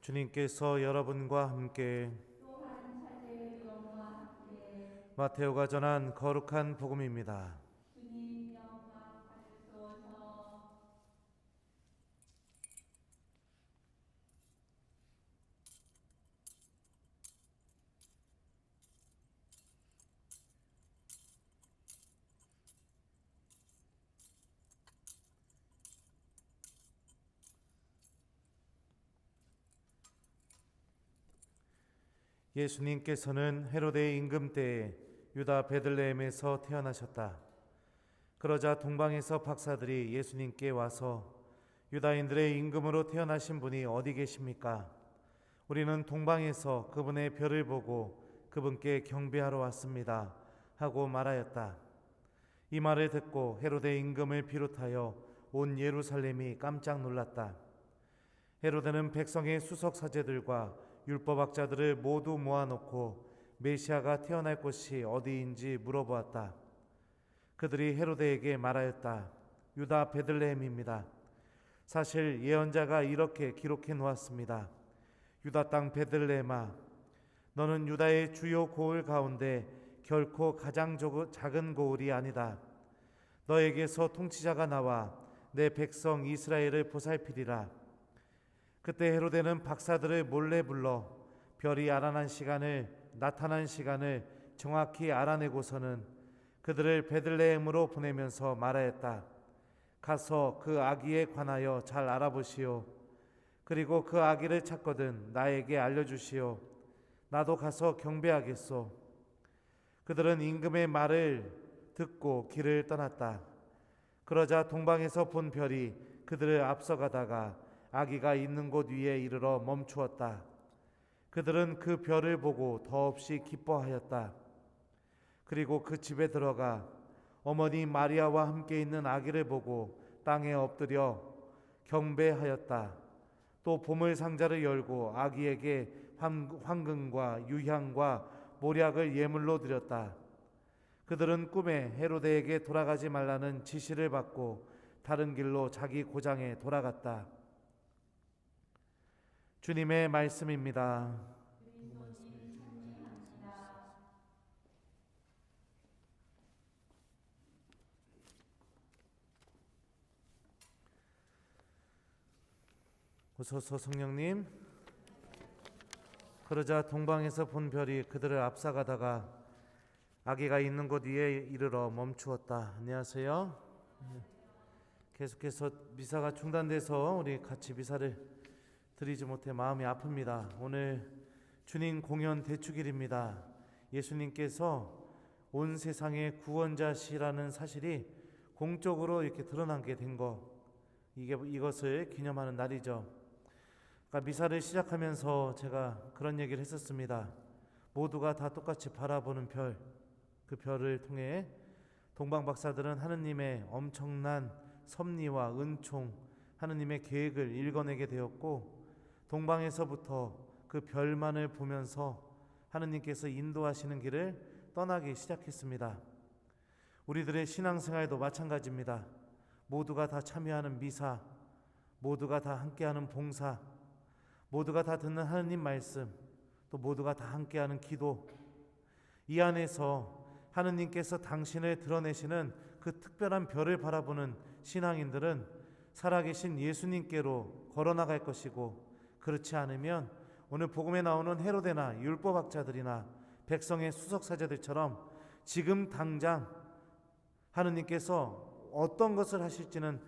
주님께서 여러분과 함께 또한 사제의 영과 함께 마테오가 전한 거룩한 복음입니다. 주님 영광 받으소서. 예수님께서는 헤로데의 임금 때에 유다 베들레헴에서 태어나셨다. 그러자 동방에서 박사들이 예수님께 와서 유다인들의 임금으로 태어나신 분이 어디 계십니까? 우리는 동방에서 그분의 별을 보고 그분께 경배하러 왔습니다 하고 말하였다. 이 말을 듣고 헤로데 임금을 비롯하여 온 예루살렘이 깜짝 놀랐다. 헤로데는 백성의 수석 사제들과 율법학자들을 모두 모아놓고 메시아가 태어날 곳이 어디인지 물어보았다. 그들이 헤로데에게 말하였다. 유다 베들레헴입니다. 사실 예언자가 이렇게 기록해 놓았습니다. 유다 땅 베들레헴아, 너는 유다의 주요 고을 가운데 결코 가장 작은 고을이 아니다. 너에게서 통치자가 나와 내 백성 이스라엘을 보살피리라. 그때 헤로데는 박사들을 몰래 불러 별이 나타난 시간을 정확히 알아내고서는 그들을 베들레헴으로 보내면서 말하였다. 가서 그 아기에 관하여 잘 알아보시오. 그리고 그 아기를 찾거든 나에게 알려주시오. 나도 가서 경배하겠소. 그들은 임금의 말을 듣고 길을 떠났다. 그러자 동방에서 본 별이 그들을 앞서가다가 아기가 있는 곳 위에 이르러 멈추었다. 그들은 그 별을 보고 더없이 기뻐하였다. 그리고 그 집에 들어가 어머니 마리아와 함께 있는 아기를 보고 땅에 엎드려 경배하였다. 또 보물 상자를 열고 아기에게 황금과 유향과 몰약을 예물로 드렸다. 그들은 꿈에 헤로데에게 돌아가지 말라는 지시를 받고 다른 길로 자기 고장에 돌아갔다. 주님의 말씀입니다. 그리스도님 찬미합니다. 오소서 성령님. 그러자 동방에서 본 별이 그들을 앞서가다가 아기가 있는 곳 위에 이르러 멈추었다. 안녕하세요. 계속해서 미사가 중단돼서 우리 같이 미사를 드리지 못해 마음이 아픕니다. 오늘 주님 공연 대축일입니다. 예수님께서 온 세상의 구원자시라는 사실이 공적으로 이렇게 드러나게 된 이것을 기념하는 날이죠. 그러니까 미사를 시작하면서 제가 그런 얘기를 했었습니다. 모두가 다 똑같이 바라보는 별, 그 별을 통해 동방 박사들은 하느님의 엄청난 섭리와 은총, 하느님의 계획을 읽어내게 되었고, 동방에서부터 그 별만을 보면서 하느님께서 인도하시는 길을 떠나기 시작했습니다. 우리들의 신앙생활도 마찬가지입니다. 모두가 다 참여하는 미사, 모두가 다 함께하는 봉사, 모두가 다 듣는 하느님 말씀, 또 모두가 다 함께하는 기도, 이 안에서 하느님께서 당신을 드러내시는 그 특별한 별을 바라보는 신앙인들은 살아계신 예수님께로 걸어나갈 것이고, 그렇지 않으면 오늘 복음에 나오는 헤로데나 율법학자들이나 백성의 수석사제들처럼 지금 당장 하느님께서 어떤 것을 하실지는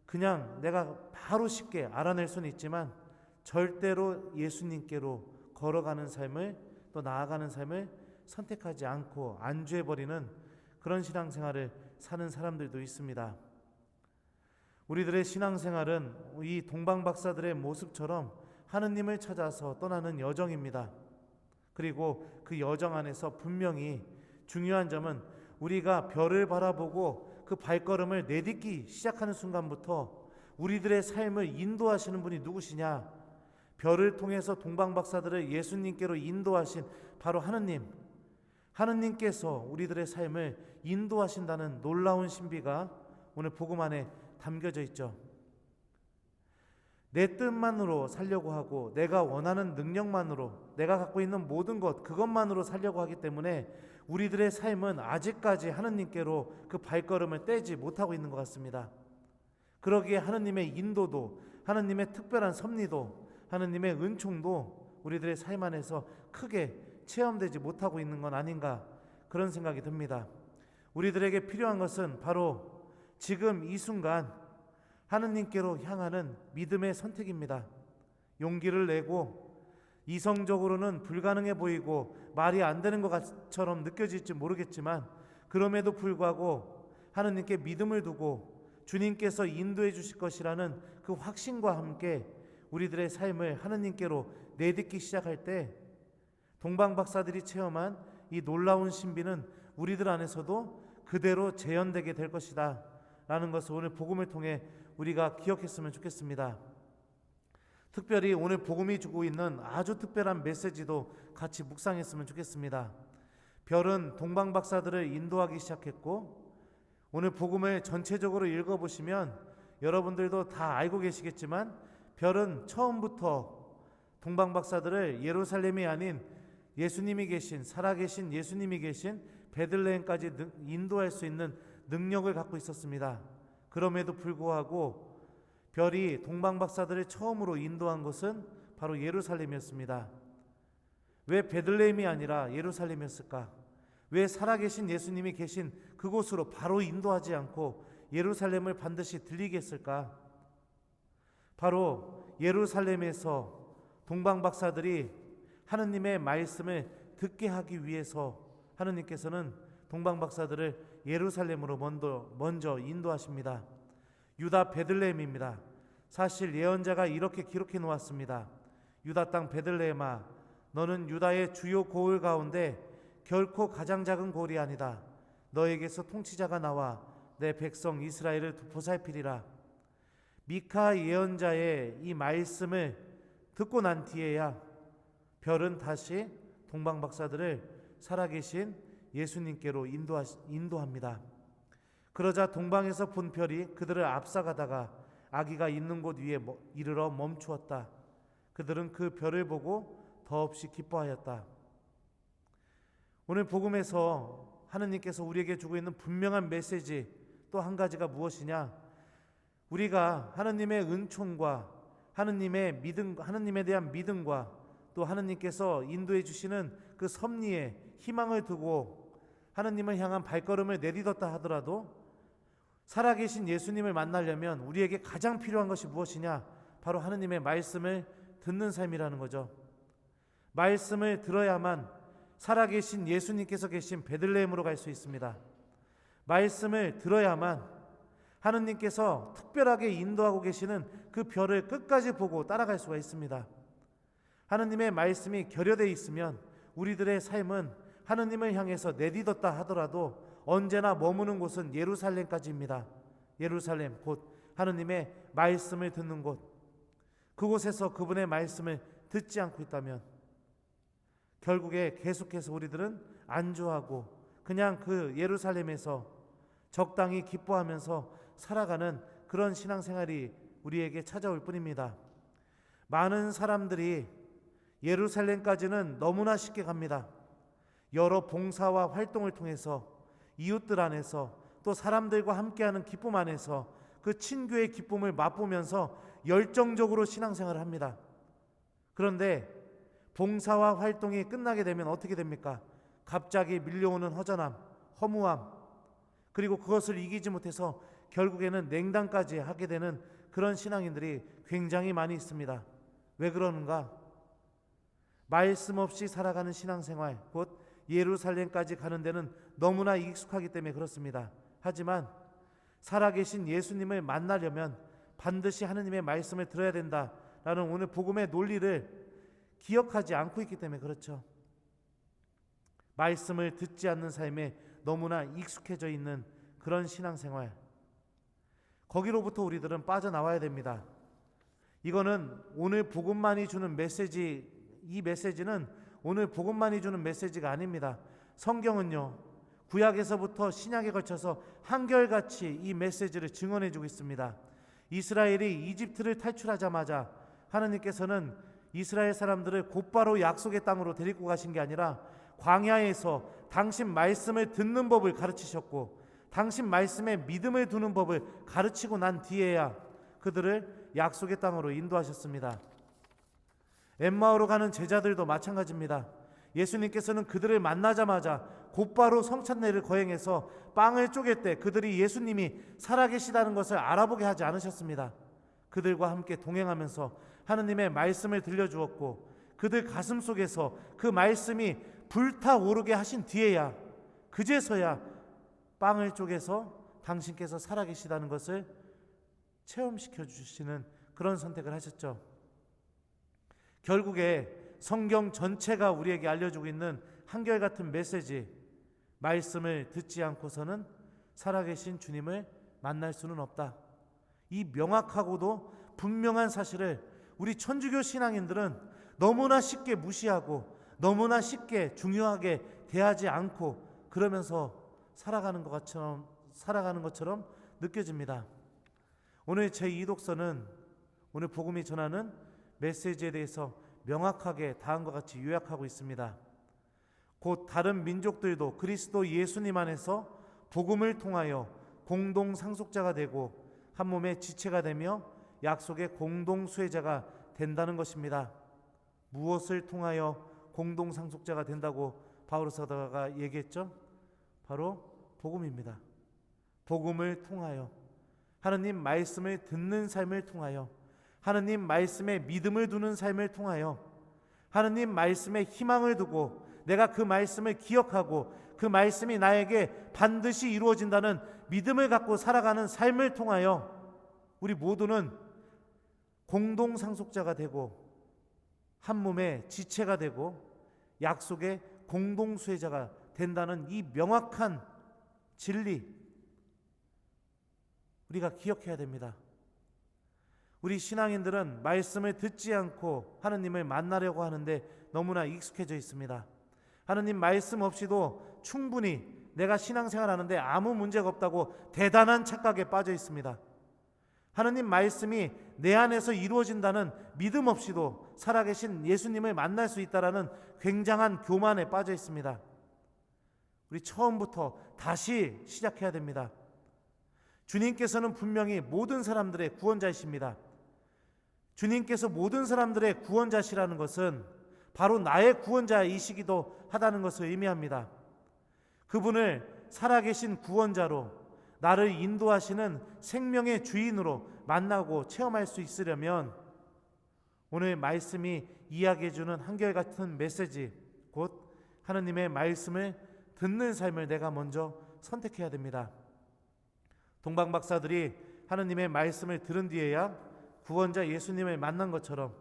그냥 내가 바로 쉽게 알아낼 수는 있지만 절대로 예수님께로 걸어가는 삶을, 또 나아가는 삶을 선택하지 않고 안주해버리는 그런 신앙생활을 사는 사람들도 있습니다. 우리들의 신앙생활은 이 동방박사들의 모습처럼 하느님을 찾아서 떠나는 여정입니다. 그리고 그 여정 안에서 분명히 중요한 점은 우리가 별을 바라보고 그 발걸음을 내딛기 시작하는 순간부터 우리들의 삶을 인도하시는 분이 누구시냐? 별을 통해서 동방박사들을 예수님께로 인도하신 바로 하느님께서 우리들의 삶을 인도하신다는 놀라운 신비가 오늘 복음 안에 담겨져 있죠. 내 뜻만으로 살려고 하고 내가 원하는 능력만으로, 내가 갖고 있는 모든 것 그것만으로 살려고 하기 때문에 우리들의 삶은 아직까지 하느님께로 그 발걸음을 떼지 못하고 있는 것 같습니다. 그러기에 하느님의 인도도, 하느님의 특별한 섭리도, 하느님의 은총도 우리들의 삶 안에서 크게 체험되지 못하고 있는 건 아닌가, 그런 생각이 듭니다. 우리들에게 필요한 것은 바로 지금 이 순간 하느님께로 향하는 믿음의 선택입니다. 용기를 내고 이성적으로는 불가능해 보이고 말이 안 되는 것처럼 느껴질지 모르겠지만, 그럼에도 불구하고 하느님께 믿음을 두고 주님께서 인도해 주실 것이라는 그 확신과 함께 우리들의 삶을 하느님께로 내딛기 시작할 때 동방 박사들이 체험한 이 놀라운 신비는 우리들 안에서도 그대로 재현되게 될 것이다 라는 것을 오늘 복음을 통해 우리가 기억했으면 좋겠습니다. 특별히 오늘 복음이 주고 있는 아주 특별한 메시지도 같이 묵상했으면 좋겠습니다. 별은 동방 박사들을 인도하기 시작했고, 오늘 복음을 전체적으로 읽어보시면 여러분들도 다 알고 계시겠지만 별은 처음부터 동방 박사들을 예루살렘이 아닌 예수님이 계신, 살아계신 예수님이 계신 베들레헴까지 인도할 수 있는 능력을 갖고 있었습니다. 그럼에도 불구하고 별이 동방 박사들을 처음으로 인도한 것은 바로 예루살렘이었습니다. 왜 베들레헴이 아니라 예루살렘이었을까? 왜 살아계신 예수님이 계신 그곳으로 바로 인도하지 않고 예루살렘을 반드시 들리게 했을까? 바로 예루살렘에서 동방 박사들이 하느님의 말씀을 듣게 하기 위해서 하느님께서는 동방 박사들을 예루살렘으로 먼저 인도하십니다. 유다 베들레헴입니다. 사실 예언자가 이렇게 기록해 놓았습니다. 유다 땅 베들레헴아, 너는 유다의 주요 고을 가운데 결코 가장 작은 고을이 아니다. 너에게서 통치자가 나와 내 백성 이스라엘을 보살피리라. 미카 예언자의 이 말씀을 듣고 난 뒤에야 별은 다시 동방 박사들을 살아계신 예수님께로 인도합니다. 그러자 동방에서 본 별이 그들을 앞서가다가 아기가 있는 곳 위에 이르러 멈추었다. 그들은 그 별을 보고 더없이 기뻐하였다. 오늘 복음에서 하느님께서 우리에게 주고 있는 분명한 메시지 또 한 가지가 무엇이냐? 우리가 하느님의 은총과 하느님의 믿음, 하느님에 대한 믿음과 또 하느님께서 인도해 주시는 그 섭리에 희망을 두고 하느님을 향한 발걸음을 내딛었다 하더라도 살아계신 예수님을 만나려면 우리에게 가장 필요한 것이 무엇이냐? 바로 하느님의 말씀을 듣는 삶이라는 거죠. 말씀을 들어야만 살아계신 예수님께서 계신 베들레헴으로 갈 수 있습니다. 말씀을 들어야만 하느님께서 특별하게 인도하고 계시는 그 별을 끝까지 보고 따라갈 수가 있습니다. 하느님의 말씀이 결여되어 있으면 우리들의 삶은 하느님을 향해서 내딛었다 하더라도 언제나 머무는 곳은 예루살렘까지입니다. 예루살렘, 곧 하느님의 말씀을 듣는 곳. 그곳에서 그분의 말씀을 듣지 않고 있다면 결국에 계속해서 우리들은 안주하고 그냥 그 예루살렘에서 적당히 기뻐하면서 살아가는 그런 신앙생활이 우리에게 찾아올 뿐입니다. 많은 사람들이 예루살렘까지는 너무나 쉽게 갑니다. 여러 봉사와 활동을 통해서 이웃들 안에서 또 사람들과 함께하는 기쁨 안에서 그 친교의 기쁨을 맛보면서 열정적으로 신앙생활을 합니다. 그런데 봉사와 활동이 끝나게 되면 어떻게 됩니까? 갑자기 밀려오는 허전함, 허무함, 그리고 그것을 이기지 못해서 결국에는 냉담까지 하게 되는 그런 신앙인들이 굉장히 많이 있습니다. 왜 그러는가? 말씀 없이 살아가는 신앙생활, 곧 예루살렘까지 가는 데는 너무나 익숙하기 때문에 그렇습니다. 하지만 살아계신 예수님을 만나려면 반드시 하느님의 말씀을 들어야 된다라는 오늘 복음의 논리를 기억하지 않고 있기 때문에 그렇죠. 말씀을 듣지 않는 삶에 너무나 익숙해져 있는 그런 신앙생활, 거기로부터 우리들은 빠져나와야 됩니다. 이거는 오늘 복음만이 주는 메시지, 이 메시지는 오늘 복음만이 주는 메시지가 아닙니다. 성경은요, 구약에서부터 신약에 걸쳐서 한결같이 이 메시지를 증언해주고 있습니다. 이스라엘이 이집트를 탈출하자마자 하느님께서는 이스라엘 사람들을 곧바로 약속의 땅으로 데리고 가신 게 아니라 광야에서 당신 말씀을 듣는 법을 가르치셨고 당신 말씀에 믿음을 두는 법을 가르치고 난 뒤에야 그들을 약속의 땅으로 인도하셨습니다. 엠마오로 가는 제자들도 마찬가지입니다. 예수님께서는 그들을 만나자마자 곧바로 성찬례를 거행해서 빵을 쪼갤 때 그들이 예수님이 살아계시다는 것을 알아보게 하지 않으셨습니다. 그들과 함께 동행하면서 하느님의 말씀을 들려주었고 그들 가슴 속에서 그 말씀이 불타오르게 하신 뒤에야 그제서야 빵을 쪼개서 당신께서 살아계시다는 것을 체험시켜 주시는 그런 선택을 하셨죠. 결국에 성경 전체가 우리에게 알려주고 있는 한결같은 메시지, 말씀을 듣지 않고서는 살아계신 주님을 만날 수는 없다. 이 명확하고도 분명한 사실을 우리 천주교 신앙인들은 너무나 쉽게 무시하고 너무나 쉽게 중요하게 대하지 않고 그러면서 살아가는 것처럼 느껴집니다. 오늘 제2 독서는 오늘 복음이 전하는 메시지에 대해서 명확하게 다음과 같이 요약하고 있습니다. 곧 다른 민족들도 그리스도 예수님 안에서 복음을 통하여 공동 상속자가 되고 한 몸의 지체가 되며 약속의 공동 수혜자가 된다는 것입니다. 무엇을 통하여 공동 상속자가 된다고 바울 사도가 얘기했죠? 바로 복음입니다. 복음을 통하여 하느님 말씀을 듣는 삶을 통하여 하느님 말씀에 믿음을 두는 삶을 통하여 하느님 말씀에 희망을 두고 내가 그 말씀을 기억하고 그 말씀이 나에게 반드시 이루어진다는 믿음을 갖고 살아가는 삶을 통하여 우리 모두는 공동 상속자가 되고 한 몸의 지체가 되고 약속의 공동 수혜자가 된다는 이 명확한 진리 우리가 기억해야 됩니다. 우리 신앙인들은 말씀을 듣지 않고 하느님을 만나려고 하는데 너무나 익숙해져 있습니다. 하느님 말씀 없이도 충분히 내가 신앙생활하는데 아무 문제가 없다고 대단한 착각에 빠져 있습니다. 하느님 말씀이 내 안에서 이루어진다는 믿음 없이도 살아계신 예수님을 만날 수 있다라는 굉장한 교만에 빠져 있습니다. 우리 처음부터 다시 시작해야 됩니다. 주님께서는 분명히 모든 사람들의 구원자이십니다. 주님께서 모든 사람들의 구원자시라는 것은 바로 나의 구원자이시기도 하다는 것을 의미합니다. 그분을 살아계신 구원자로 나를 인도하시는 생명의 주인으로 만나고 체험할 수 있으려면 오늘 말씀이 이야기해주는 한결같은 메시지 곧 하느님의 말씀을 듣는 삶을 내가 먼저 선택해야 됩니다. 동방박사들이 하느님의 말씀을 들은 뒤에야 구원자 예수님을 만난 것처럼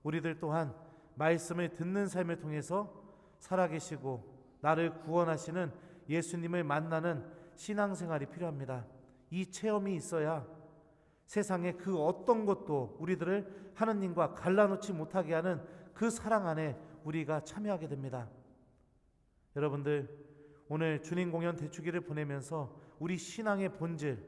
우리들 또한 말씀을 듣는 삶을 통해서 살아계시고 나를 구원하시는 예수님을 만나는 신앙생활이 필요합니다. 이 체험이 있어야 세상의 그 어떤 것도 우리들을 하느님과 갈라놓지 못하게 하는 그 사랑 안에 우리가 참여하게 됩니다. 여러분들 오늘 주님 공연 대축일을 보내면서 우리 신앙의 본질,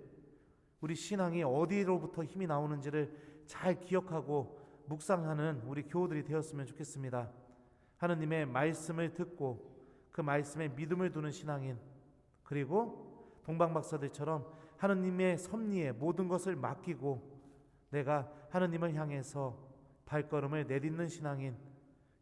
우리 신앙이 어디로부터 힘이 나오는지를 잘 기억하고 묵상하는 우리 교우들이 되었으면 좋겠습니다. 하느님의 말씀을 듣고 그 말씀에 믿음을 두는 신앙인, 그리고 동방박사들처럼 하느님의 섭리에 모든 것을 맡기고 내가 하느님을 향해서 발걸음을 내딛는 신앙인,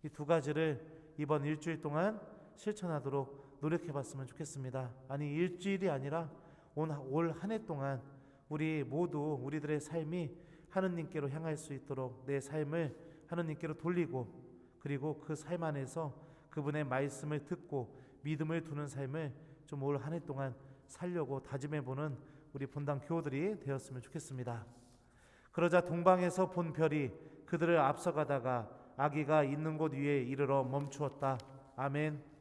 이 두 가지를 이번 일주일 동안 실천하도록 노력해봤으면 좋겠습니다. 아니 일주일이 아니라 올 한 해 동안 우리 모두 우리들의 삶이 하느님께로 향할 수 있도록 내 삶을 하느님께로 돌리고 그리고 그 삶 안에서 그분의 말씀을 듣고 믿음을 두는 삶을 좀 올 한 해 동안 살려고 다짐해보는 우리 본당 교우들이 되었으면 좋겠습니다. 그러자 동방에서 본 별이 그들을 앞서가다가 아기가 있는 곳 위에 이르러 멈추었다. 아멘.